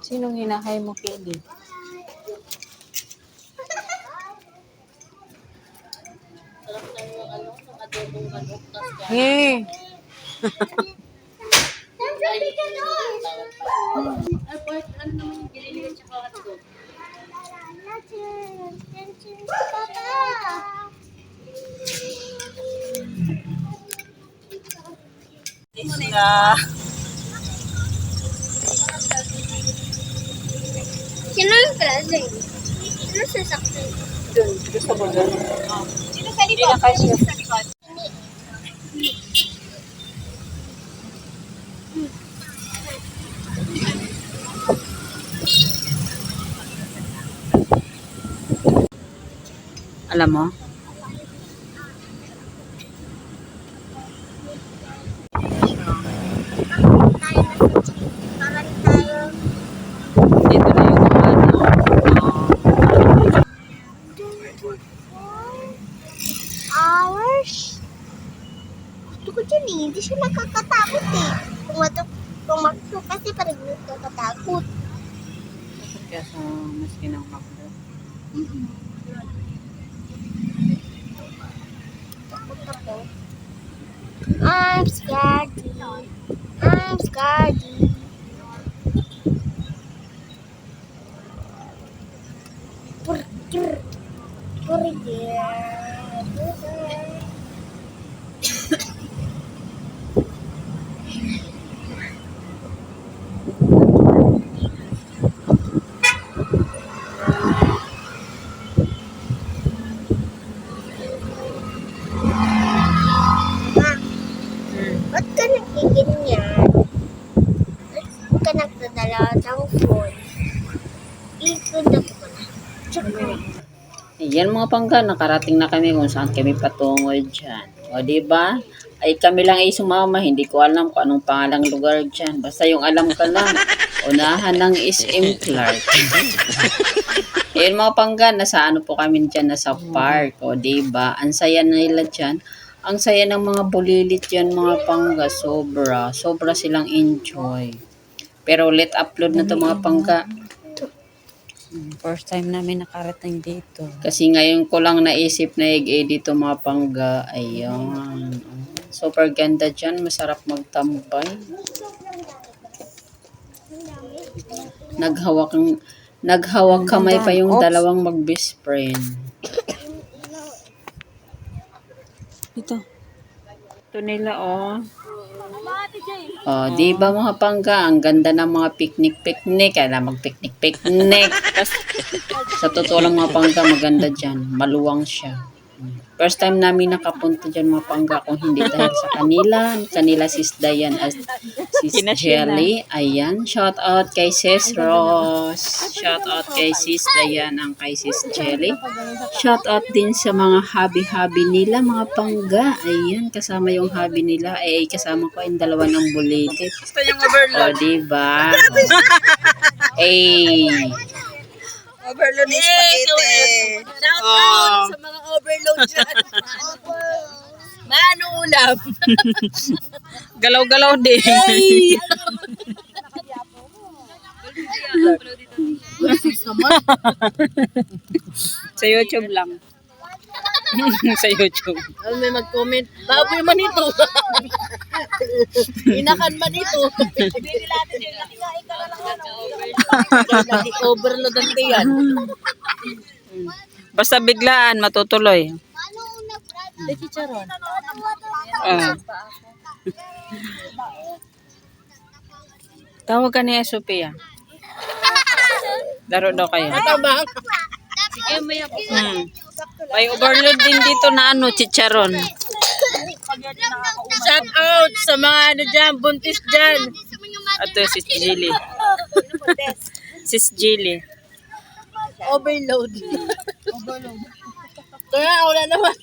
Sinong hinahay mo, Kelly? Hey! Isla. Sino yung klase? Sino sasaktan? Doon, gusto mo doon? Sino sa Hindi na kasi. Sa likod. Alam mo? Parang tayo. Dito na yung ano. Hours? Gusto ko dyan eh. Hindi siya nakakatakot eh. Pumasok kasi parang nakakatakot. Kaya sa maski ng makdo. Takot ako. I'm scared. I'm scared. Burger. Ba't ka nakikinyan? Ba't ka nagdadala ng phone? Ikundot ko na. Tsaka. Ayan mga pangga, nakarating na kami kung saan kami patungo dyan. O diba? Ay kami lang ay sumama, hindi ko alam kung anong pangalang lugar dyan. Basta yung alam ko lang, unahan ng SM Clark. Ayan mga pangga, nasa ano po kami dyan, nasa park. O diba? Ang saya nila dyan. Ang saya ng mga bulilit yan mga pangga, sobra silang enjoy. Pero let upload na to mga pangga. First time namin nakarating dito. Kasi ngayon ko lang naisip na i-edit dito mga pangga. Ayan. Super ganda dyan. Masarap magtambay. Naghawak kamay pa yung dalawang mag-best friend. Ito. Ito nila oh. Oh, di ba mga pangga, ang ganda ng mga picnic. Kaya mag-picnic. Sa totoo lang mga pangga, maganda dyan. Maluwang siya. First time namin nakapunta dyan mga pangga kung hindi dahil sa kanila sis Dayan at sis Jelly. Ayan, shout out kay sis Rose. Shout out kay sis Dayan ang kay sis Jelly. Shout out din sa mga hobby nila mga pangga. Ayan, kasama yung hobby nila. Eh, kasama ko yung dalawa ng bulilit. Gusto yung overload. O, diba? Eh, Overload ng spaghetti. Shout out sa mga overload dyan. Mano ulam. galaw-galaw din. Sa YouTube lang. Sa YouTube. Ano may mag-comment? Baboy man ito. Inakan man ito. Lagi overload ang tiyan. Basta biglaan, matutuloy. Chicharon. Tawag ka niya, Sophia. Laro daw kayo. Ito ba? May overload din dito na chicharon. Shout out sa mga ano dyan, buntis dyan. Ito, sis Jilly. Sis Jilly. Overload. Kaya wala naman.